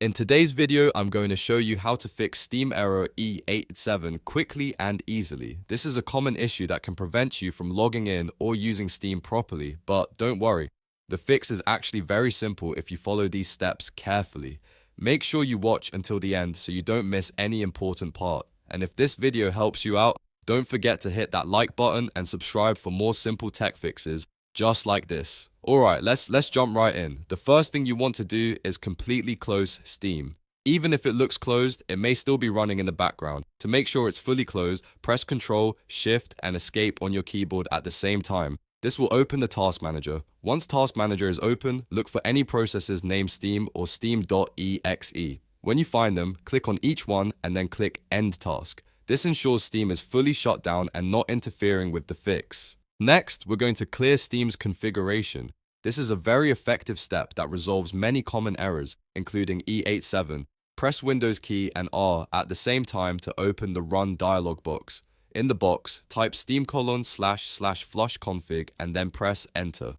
In today's video, I'm going to show you how to fix Steam error E87 quickly and easily. This is a common issue that can prevent you from logging in or using Steam properly, but don't worry. The fix is actually very simple if you follow these steps carefully. Make sure you watch until the end so you don't miss any important part. And if this video helps you out, don't forget to hit that like button and subscribe for more simple tech fixes just like this. Alright, let's jump right in. The first thing you want to do is completely close Steam. Even if it looks closed, it may still be running in the background. To make sure it's fully closed, press Ctrl, Shift, and Escape on your keyboard at the same time. This will open the Task Manager. Once Task Manager is open, look for any processes named Steam or steam.exe. When you find them, click on each one and then click End Task. This ensures Steam is fully shut down and not interfering with the fix. Next, we're going to clear Steam's configuration. This is a very effective step that resolves many common errors, including E87. Press Windows key and R at the same time to open the Run dialog box. In the box, type steam://flushconfig and then press Enter.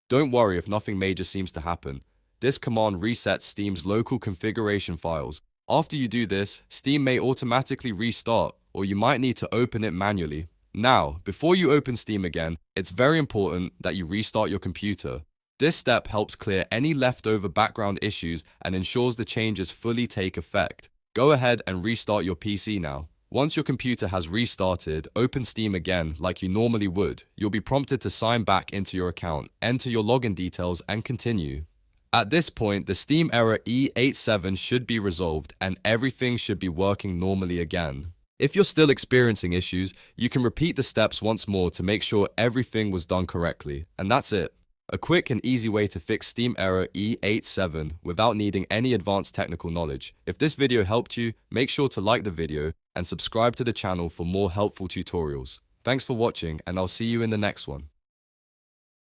Don't worry if nothing major seems to happen. This command resets Steam's local configuration files. After you do this, Steam may automatically restart, or you might need to open it manually. Now, before you open Steam again, it's very important that you restart your computer. This step helps clear any leftover background issues and ensures the changes fully take effect. Go ahead and restart your PC now. Once your computer has restarted, open Steam again like you normally would. You'll be prompted to sign back into your account, enter your login details, and continue. At this point, the Steam error E87 should be resolved and everything should be working normally again. If you're still experiencing issues, you can repeat the steps once more to make sure everything was done correctly. And that's it. A quick and easy way to fix Steam error E87 without needing any advanced technical knowledge. If this video helped you, make sure to like the video and subscribe to the channel for more helpful tutorials. Thanks for watching, and I'll see you in the next one.